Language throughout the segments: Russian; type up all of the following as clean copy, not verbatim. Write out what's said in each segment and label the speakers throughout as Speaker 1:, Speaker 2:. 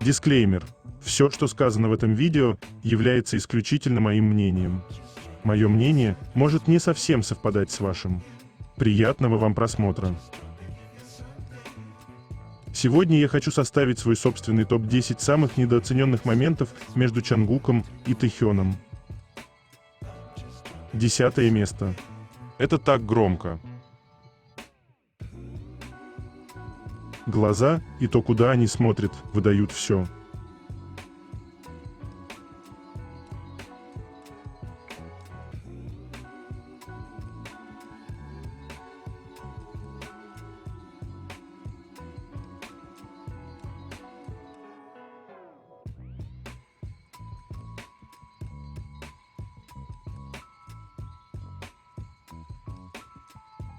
Speaker 1: Дисклеймер. Все, что сказано в этом видео, является исключительно моим мнением. Мое мнение может не совсем совпадать с вашим. Приятного вам просмотра. Сегодня я хочу составить свой собственный топ-10 самых недооцененных моментов между Чангуком и Тэхёном. 10 место. Это так громко. Глаза и то, куда они смотрят, выдают все.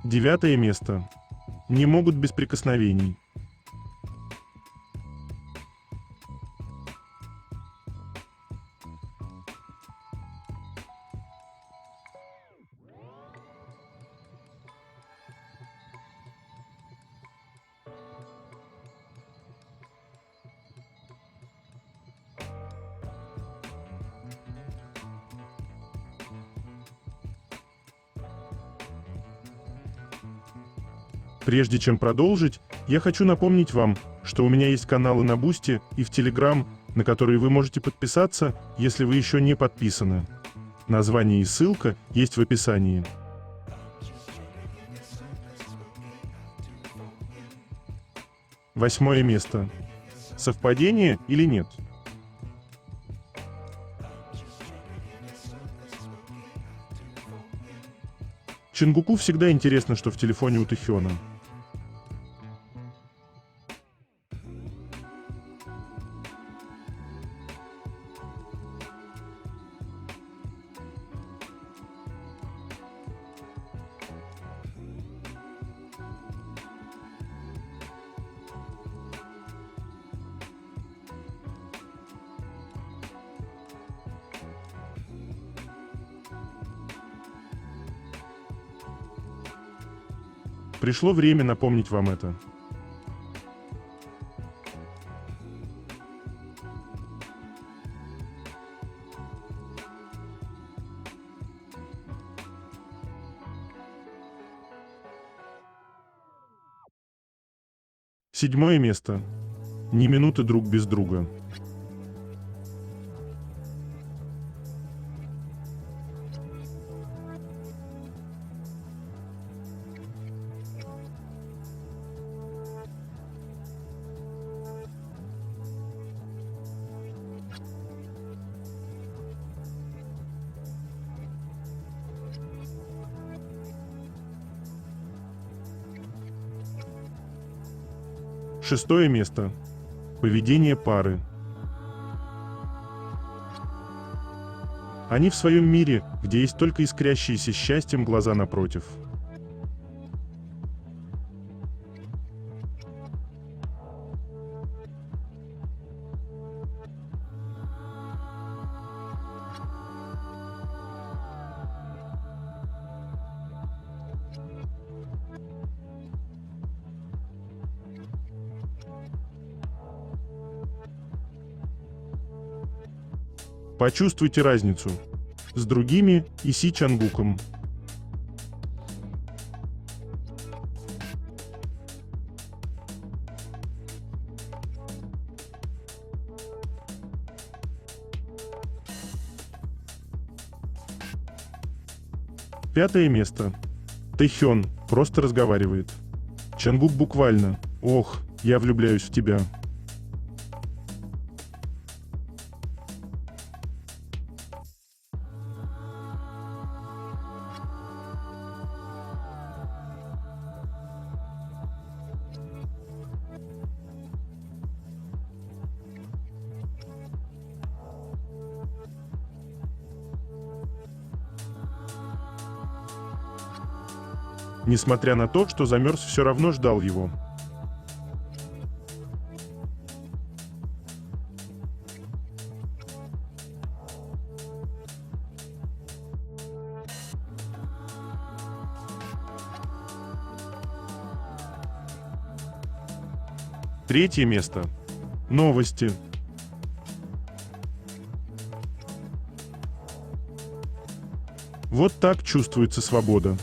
Speaker 1: Девятое место. Не могут без прикосновений. Прежде чем продолжить, я хочу напомнить вам, что у меня есть каналы на Бусти и в Телеграм, на которые вы можете подписаться, если вы еще не подписаны. Название и ссылка есть в описании. Восьмое место. Совпадение или нет? Чингуку всегда интересно, что в телефоне у Тэхёна. Пришло время напомнить вам это. Седьмое место. Ни минуты друг без друга. Шестое место. Поведение пары. Они в своем мире, где есть только искрящиеся счастьем глаза напротив. Почувствуйте разницу с другими и Си Чангуком. Пятое место. Тэхён просто разговаривает. Чангук буквально: «Ох, я влюбляюсь в тебя». Несмотря на то, что замерз, все равно ждал его. Третье место. Новости. Вот так чувствуется свобода.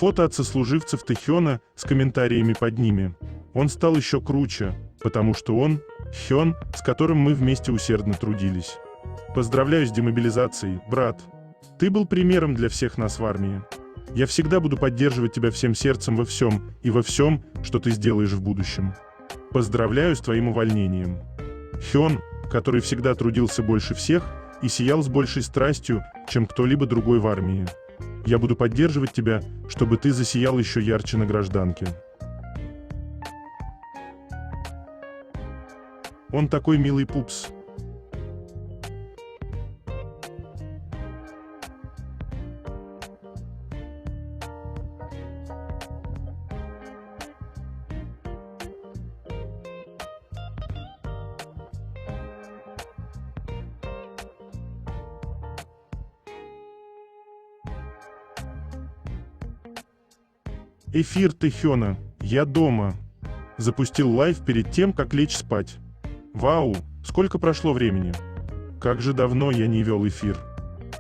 Speaker 1: Фото от сослуживцев Тэхёна с комментариями под ними. Он стал еще круче, потому что он — Хён, с которым мы вместе усердно трудились. Поздравляю с демобилизацией, брат. Ты был примером для всех нас в армии. Я всегда буду поддерживать тебя всем сердцем во всем и во всем, что ты сделаешь в будущем. Поздравляю с твоим увольнением. Хён, который всегда трудился больше всех и сиял с большей страстью, чем кто-либо другой в армии. Я буду поддерживать тебя, чтобы ты засиял еще ярче на гражданке. Он такой милый пупс. Эфир Тэхёна. Я дома. Запустил лайв перед тем, как лечь спать. Вау, сколько прошло времени. Как же давно я не вел эфир.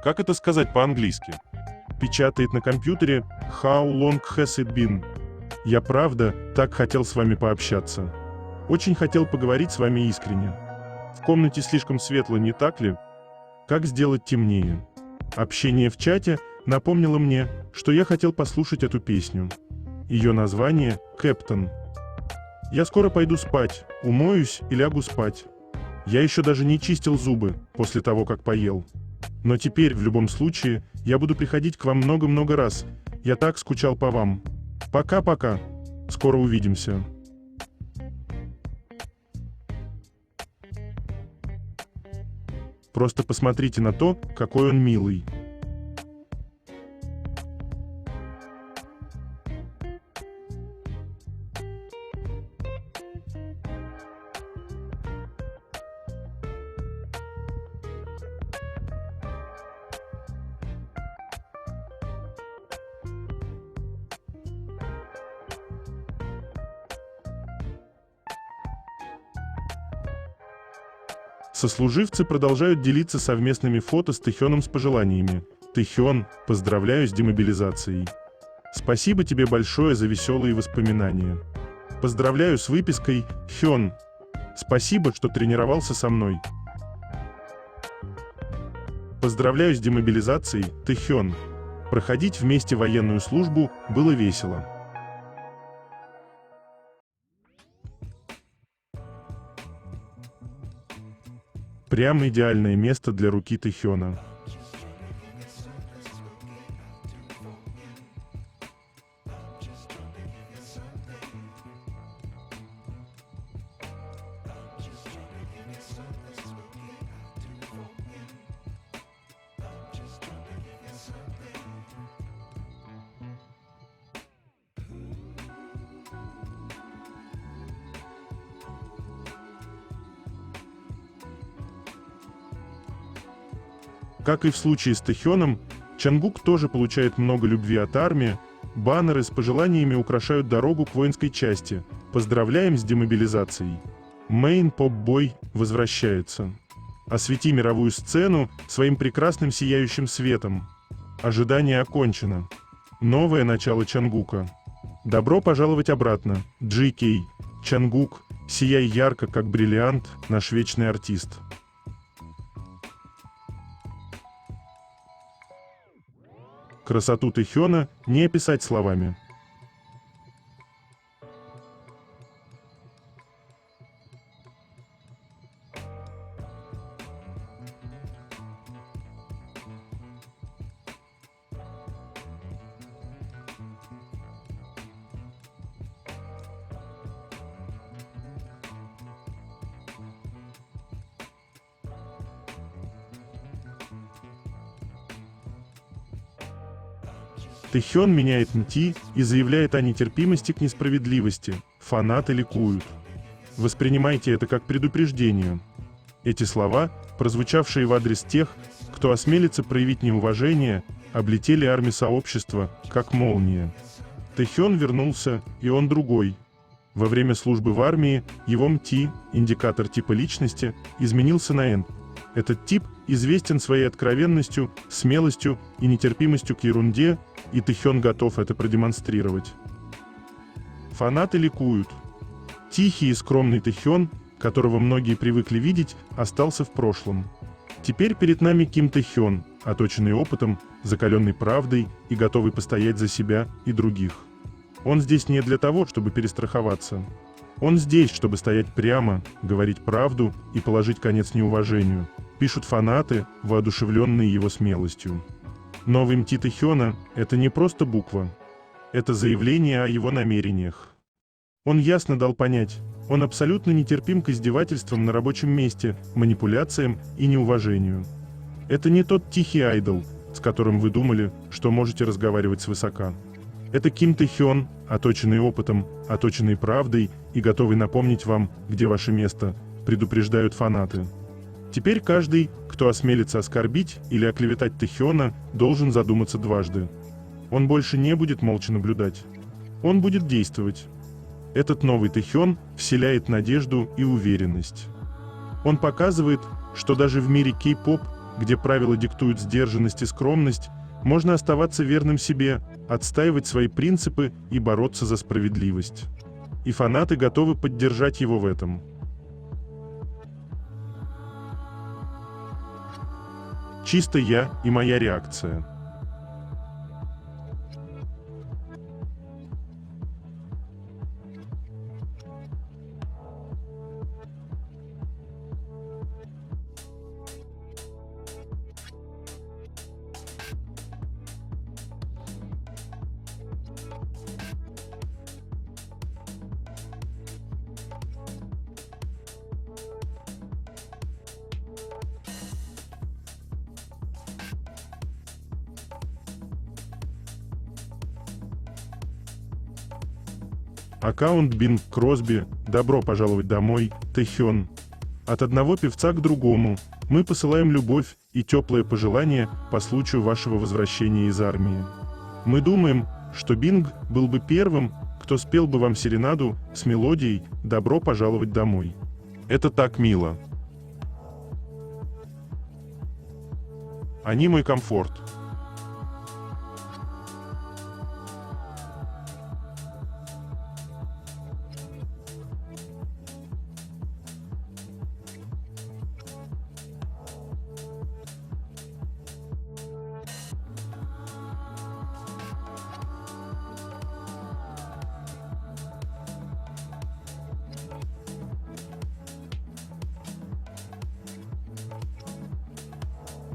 Speaker 1: Как это сказать по-английски? Печатает на компьютере «How long has it been?» Я правда так хотел с вами пообщаться. Очень хотел поговорить с вами искренне. В комнате слишком светло, не так ли? Как сделать темнее? Общение в чате напомнило мне, что я хотел послушать эту песню. Ее название «Кэптон». Я скоро пойду спать, умоюсь и лягу спать. Я еще даже не чистил зубы после того, как поел. Но теперь, в любом случае, я буду приходить к вам много-много раз. Я так скучал по вам. Пока-пока. Скоро увидимся. Просто посмотрите на то, какой он милый. Сослуживцы продолжают делиться совместными фото с Тэхёном с пожеланиями. Тэхён, поздравляю с демобилизацией. Спасибо тебе большое за веселые воспоминания. Поздравляю с выпиской, Хён. Спасибо, что тренировался со мной. Поздравляю с демобилизацией, Тэхён. Проходить вместе военную службу было весело. Прям идеальное место для руки Тэхёна. Как и в случае с Тэхёном, Чангук тоже получает много любви от армии. Баннеры с пожеланиями украшают дорогу к воинской части. Поздравляем с демобилизацией. Мэйн Поп-бой возвращается. Освети мировую сцену своим прекрасным сияющим светом. Ожидание окончено. Новое начало Чангука. Добро пожаловать обратно, GK. Чангук, сияй ярко, как бриллиант, наш вечный артист. Красоту Тэхёна не описать словами. Тэхён меняет НТИ и заявляет о нетерпимости к несправедливости. Фанаты ликуют. Воспринимайте это как предупреждение. Эти слова, прозвучавшие в адрес тех, кто осмелится проявить неуважение, облетели армию сообщества, как молния. Тэхён вернулся, и он другой. Во время службы в армии его МТИ, индикатор типа личности, изменился на N. Этот тип известен своей откровенностью, смелостью и нетерпимостью к ерунде, и Тэхён готов это продемонстрировать. Фанаты ликуют. Тихий и скромный Тэхён, которого многие привыкли видеть, остался в прошлом. Теперь перед нами Ким Тэхён, оточенный опытом, закаленный правдой и готовый постоять за себя и других. Он здесь не для того, чтобы перестраховаться. Он здесь, чтобы стоять прямо, говорить правду и положить конец неуважению, пишут фанаты, воодушевленные его смелостью. Новый МТИ Тэхёна – это не просто буква. Это заявление о его намерениях. Он ясно дал понять, он абсолютно нетерпим к издевательствам на рабочем месте, манипуляциям и неуважению. Это не тот тихий айдол, с которым вы думали, что можете разговаривать свысока. Это Ким Тэхён, оточенный опытом, оточенный правдой и готовый напомнить вам, где ваше место, предупреждают фанаты. Теперь каждый, кто осмелится оскорбить или оклеветать Тэхёна, должен задуматься дважды. Он больше не будет молча наблюдать. Он будет действовать. Этот новый Тэхён вселяет надежду и уверенность. Он показывает, что даже в мире кей-поп, где правила диктуют сдержанность и скромность, можно оставаться верным себе, отстаивать свои принципы и бороться за справедливость. И фанаты готовы поддержать его в этом. Чисто я и моя реакция. Аккаунт Бинг Кросби, добро пожаловать домой, Тэхён. От одного певца к другому мы посылаем любовь и теплые пожелания по случаю вашего возвращения из армии. Мы думаем, что Бинг был бы первым, кто спел бы вам серенаду с мелодией «Добро пожаловать домой». Это так мило. Они мой комфорт.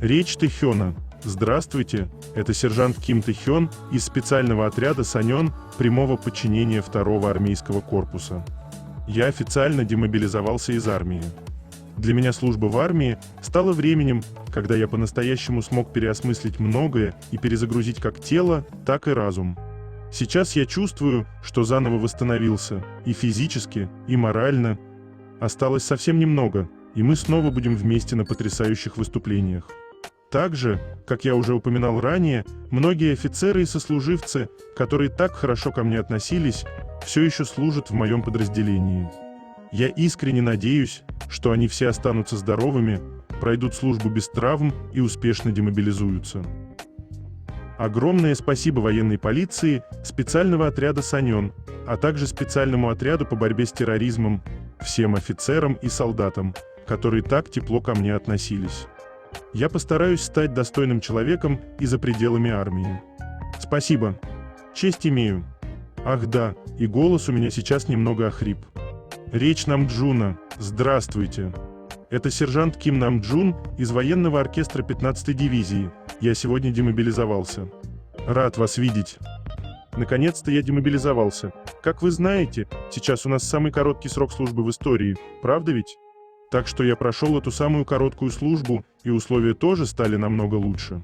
Speaker 1: Речь Тэхёна. Здравствуйте, это сержант Ким Тэхён из специального отряда Саньон прямого подчинения 2-го армейского корпуса. Я официально демобилизовался из армии. Для меня служба в армии стала временем, когда я по-настоящему смог переосмыслить многое и перезагрузить как тело, так и разум. Сейчас я чувствую, что заново восстановился, и физически, и морально. Осталось совсем немного, и мы снова будем вместе на потрясающих выступлениях. Также, как я уже упоминал ранее, многие офицеры и сослуживцы, которые так хорошо ко мне относились, все еще служат в моем подразделении. Я искренне надеюсь, что они все останутся здоровыми, пройдут службу без травм и успешно демобилизуются. Огромное спасибо военной полиции, специального отряда Саньон, а также специальному отряду по борьбе с терроризмом, всем офицерам и солдатам, которые так тепло ко мне относились. Я постараюсь стать достойным человеком и за пределами армии. Спасибо. Честь имею. Ах да, и голос у меня сейчас немного охрип. Речь Намджуна. Здравствуйте. Это сержант Ким Намджун из военного оркестра 15-й дивизии. Я сегодня демобилизовался. Рад вас видеть. Наконец-то я демобилизовался. Как вы знаете, сейчас у нас самый короткий срок службы в истории, правда ведь? Так что я прошел эту самую короткую службу, и условия тоже стали намного лучше.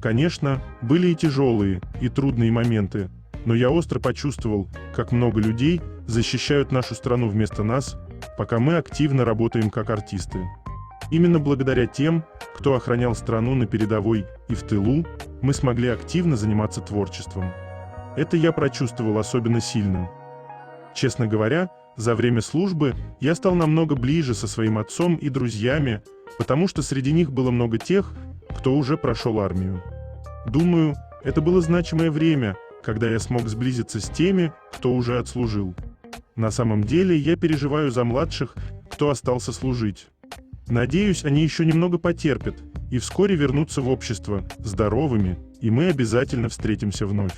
Speaker 1: Конечно, были и тяжелые, и трудные моменты, но я остро почувствовал, как много людей защищают нашу страну вместо нас, пока мы активно работаем как артисты. Именно благодаря тем, кто охранял страну на передовой и в тылу, мы смогли активно заниматься творчеством. Это я прочувствовал особенно сильно. Честно говоря, за время службы я стал намного ближе со своим отцом и друзьями, потому что среди них было много тех, кто уже прошел армию. Думаю, это было значимое время, когда я смог сблизиться с теми, кто уже отслужил. На самом деле я переживаю за младших, кто остался служить. Надеюсь, они еще немного потерпят и вскоре вернутся в общество, здоровыми, и мы обязательно встретимся вновь.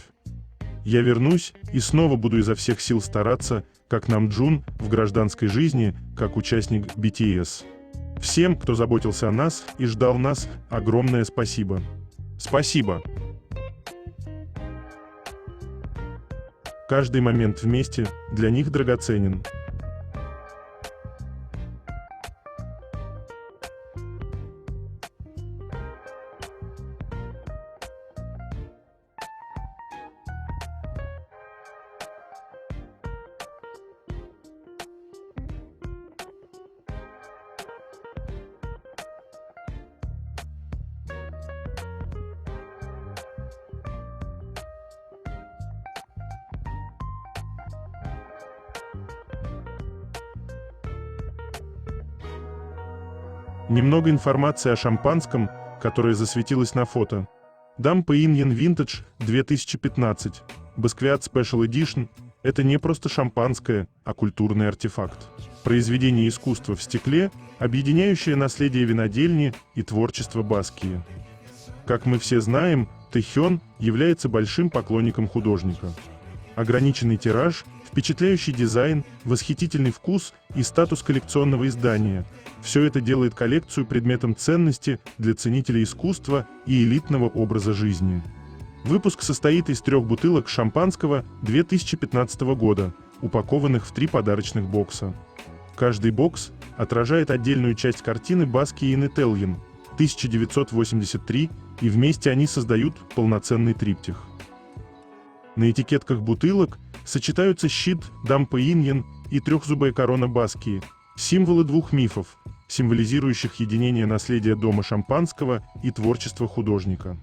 Speaker 1: Я вернусь и снова буду изо всех сил стараться, как Намджун в гражданской жизни, как участник BTS. Всем, кто заботился о нас и ждал нас, огромное спасибо. Спасибо! Каждый момент вместе для них драгоценен. Немного информации о шампанском, которое засветилось на фото. Dam Perignon Vintage 2015. Basquiat Special Edition. Это не просто шампанское, а культурный артефакт. Произведение искусства в стекле, объединяющее наследие винодельни и творчество Баскии. Как мы все знаем, Тэхён является большим поклонником художника. Ограниченный тираж, впечатляющий дизайн, восхитительный вкус и статус коллекционного издания – все это делает коллекцию предметом ценности для ценителей искусства и элитного образа жизни. Выпуск состоит из 3 бутылок шампанского 2015 года, упакованных в 3 подарочных бокса. Каждый бокс отражает отдельную часть картины Баскии и Нетельен 1983, и вместе они создают полноценный триптих. На этикетках бутылок сочетаются щит Dam Perignon и трехзубая корона Баскии, символы 2 мифов, символизирующих единение наследия дома шампанского и творчества художника.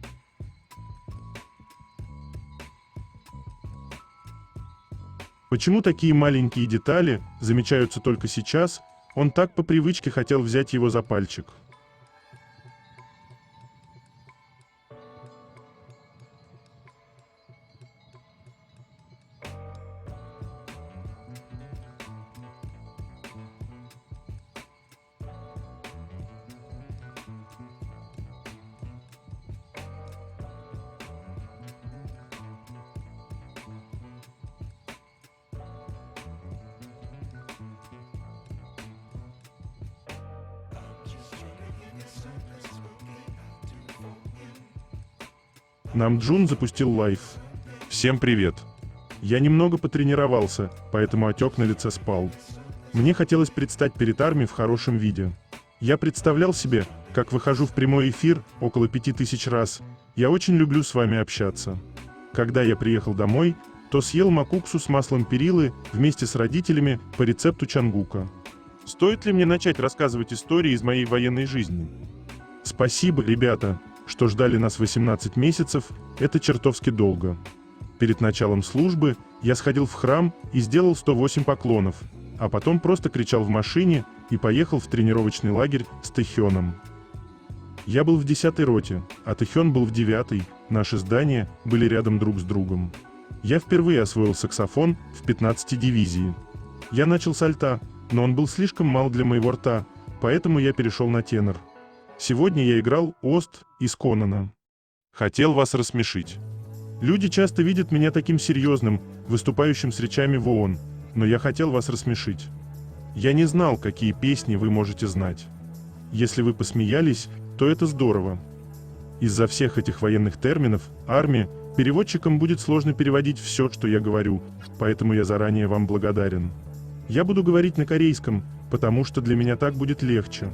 Speaker 1: Почему такие маленькие детали замечаются только сейчас? Он так по привычке хотел взять его за пальчик. Намджун запустил лайв. Всем привет. Я немного потренировался, поэтому отек на лице спал. Мне хотелось предстать перед армией в хорошем виде. Я представлял себе, как выхожу в прямой эфир около 5000 раз. Я очень люблю с вами общаться. Когда я приехал домой, то съел макуксу с маслом перилы вместе с родителями по рецепту Чангука. Стоит ли мне начать рассказывать истории из моей военной жизни? Спасибо, ребята, что ждали нас 18 месяцев, это чертовски долго. Перед началом службы я сходил в храм и сделал 108 поклонов, а потом просто кричал в машине и поехал в тренировочный лагерь с Тэхёном. Я был в 10-й роте, а Тэхён был в 9-й, наши здания были рядом друг с другом. Я впервые освоил саксофон в 15-й дивизии. Я начал с альта, но он был слишком мал для моего рта, поэтому я перешел на тенор. Сегодня я играл Ост из Конана. Хотел вас рассмешить. Люди часто видят меня таким серьезным, выступающим с речами в ООН, но я хотел вас рассмешить. Я не знал, какие песни вы можете знать. Если вы посмеялись, то это здорово. Из-за всех этих военных терминов, армии, переводчикам будет сложно переводить все, что я говорю, поэтому я заранее вам благодарен. Я буду говорить на корейском, потому что для меня так будет легче.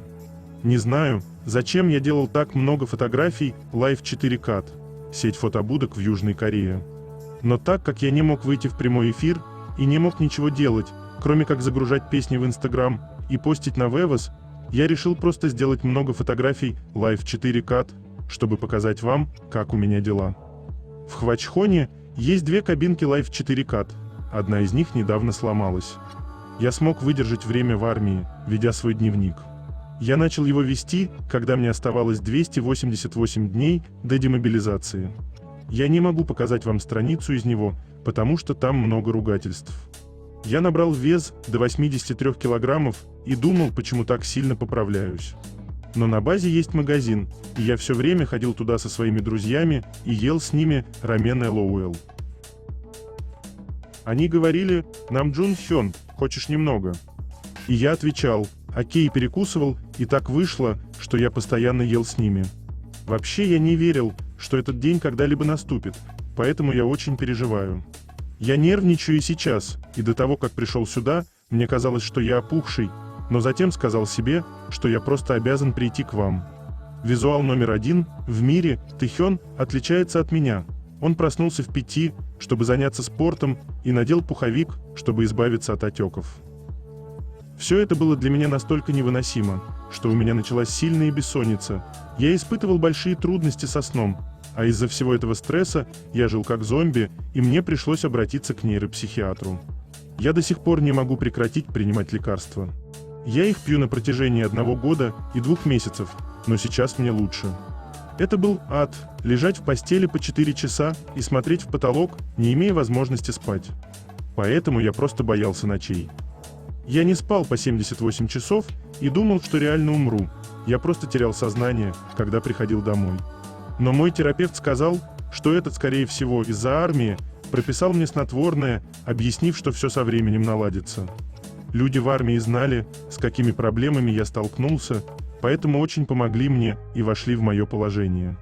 Speaker 1: Не знаю, зачем я делал так много фотографий Live 4 Cut. сеть фотобудок в Южной Корее. Но так как я не мог выйти в прямой эфир и не мог ничего делать, кроме как загружать песни в Instagram и постить на Weverse, я решил просто сделать много фотографий Live 4K, чтобы показать вам, как у меня дела. В Хвачхоне есть две кабинки Live 4K, одна из них недавно сломалась. Я смог выдержать время в армии, ведя свой дневник. Я начал его вести, когда мне оставалось 288 дней до демобилизации. Я не могу показать вам страницу из него, потому что там много ругательств. Я набрал вес до 83 килограммов и думал, почему так сильно поправляюсь. Но на базе есть магазин, и я все время ходил туда со своими друзьями и ел с ними рамен LOL. Они говорили: «Нам Джун Хён, хочешь немного?» И я отвечал: «Окей», перекусывал, и так вышло, что я постоянно ел с ними. Вообще я не верил, что этот день когда-либо наступит, поэтому я очень переживаю. Я нервничаю и сейчас, и до того, как пришел сюда, мне казалось, что я опухший, но затем сказал себе, что я просто обязан прийти к вам. Визуал номер 1 в мире, Тэхён, отличается от меня. Он проснулся в 5, чтобы заняться спортом, и надел пуховик, чтобы избавиться от отеков. Все это было для меня настолько невыносимо, что у меня началась сильная бессонница. Я испытывал большие трудности со сном, а из-за всего этого стресса я жил как зомби, и мне пришлось обратиться к нейропсихиатру. Я до сих пор не могу прекратить принимать лекарства. Я их пью на протяжении 1 года и 2 месяцев, но сейчас мне лучше. Это был ад – лежать в постели по 4 часа и смотреть в потолок, не имея возможности спать. Поэтому я просто боялся ночей. Я не спал по 78 часов и думал, что реально умру. Я просто терял сознание, когда приходил домой. Но мой терапевт сказал, что это, скорее всего, из-за армии, прописал мне снотворное, объяснив, что все со временем наладится. Люди в армии знали, с какими проблемами я столкнулся, поэтому очень помогли мне и вошли в мое положение.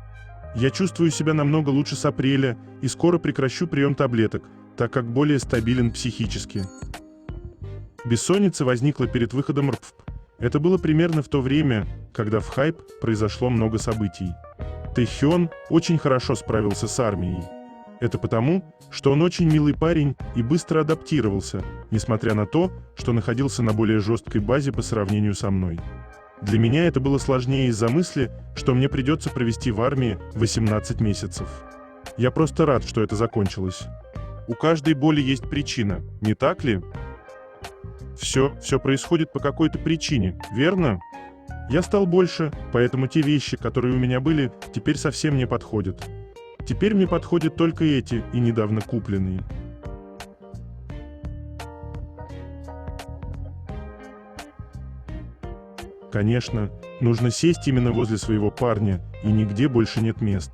Speaker 1: Я чувствую себя намного лучше с апреля и скоро прекращу прием таблеток, так как более стабилен психически. Бессонница возникла перед выходом РФ. Это было примерно в то время, когда в хайп произошло много событий. Тэхён очень хорошо справился с армией. Это потому, что он очень милый парень и быстро адаптировался, несмотря на то, что находился на более жесткой базе по сравнению со мной. Для меня это было сложнее из-за мысли, что мне придется провести в армии 18 месяцев. Я просто рад, что это закончилось. У каждой боли есть причина, не так ли? Все происходит по какой-то причине, верно? Я стал больше, поэтому те вещи, которые у меня были, теперь совсем не подходят. Теперь мне подходят только эти и недавно купленные. Конечно, нужно сесть именно возле своего парня, и нигде больше нет мест.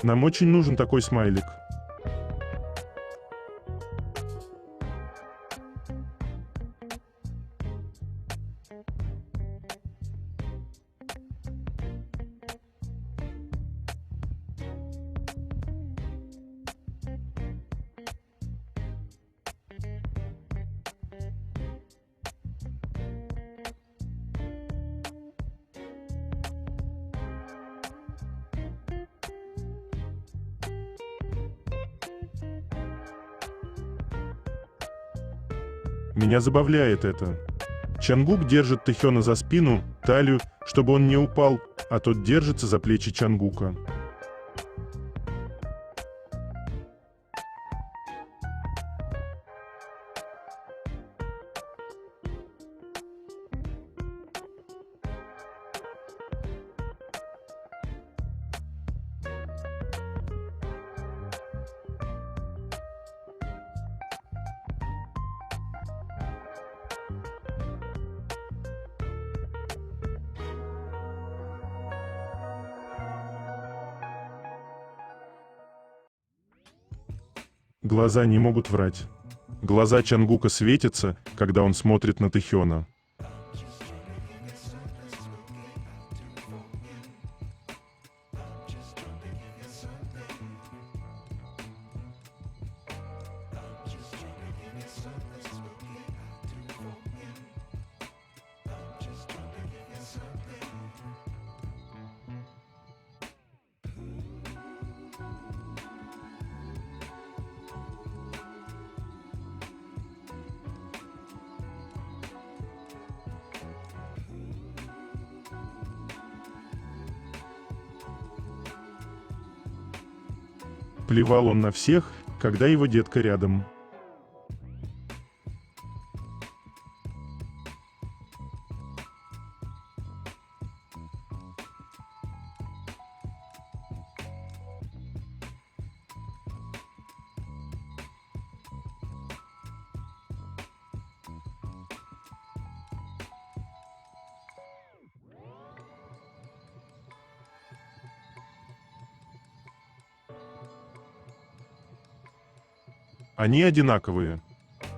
Speaker 1: Нам очень нужен такой смайлик. Меня забавляет это. Чангук держит Тэхёна за спину, талию, чтобы он не упал, а тот держится за плечи Чангука. Глаза не могут врать. Глаза Чангука светятся, когда он смотрит на Тэхёна. Плевал он на всех, когда его детка рядом. Они одинаковые.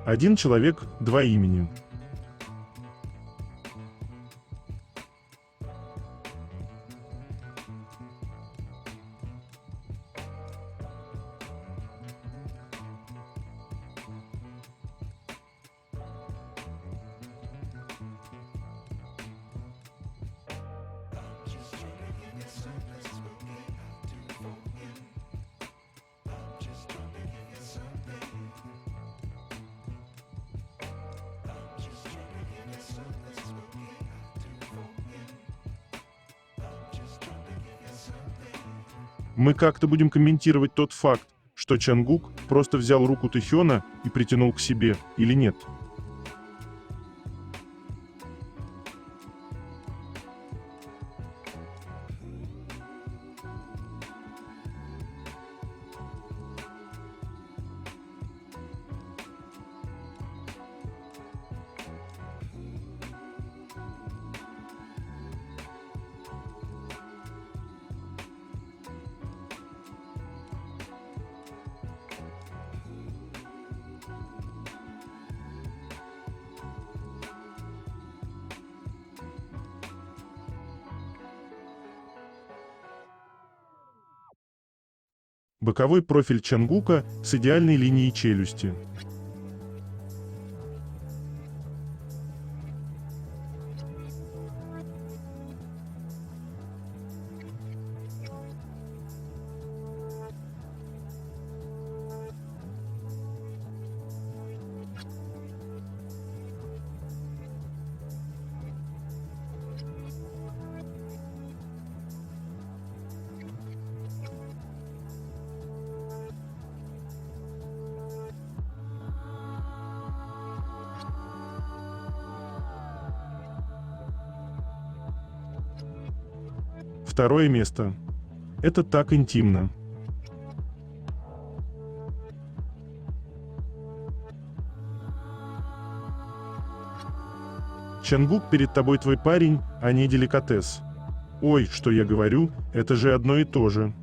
Speaker 1: Один человек, два имени. Мы как-то будем комментировать тот факт, что Чангук просто взял руку Тэхёна и притянул к себе, или нет? Боковой профиль Чангука с идеальной линией челюсти. Второе место. Это так интимно. Чангук, перед тобой твой парень, а не деликатес. Ой, что я говорю, это же одно и то же.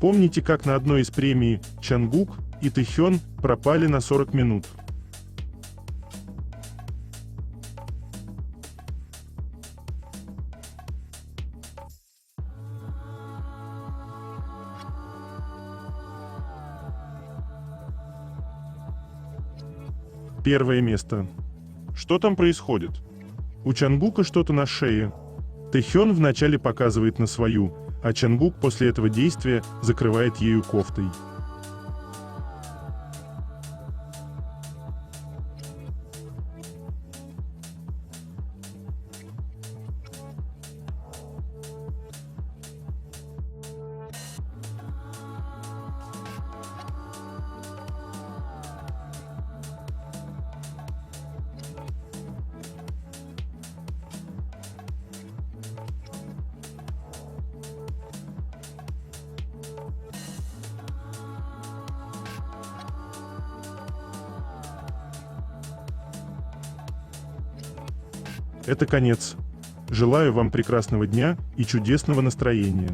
Speaker 1: Помните, как на одной из премий Чангук и Тэхён пропали на 40 минут? Первое место. Что там происходит? У Чангука что-то на шее. Тэхён вначале показывает на свою, а Чангук после этого действия закрывает ею кофтой. это конец. Желаю вам прекрасного дня и чудесного настроения.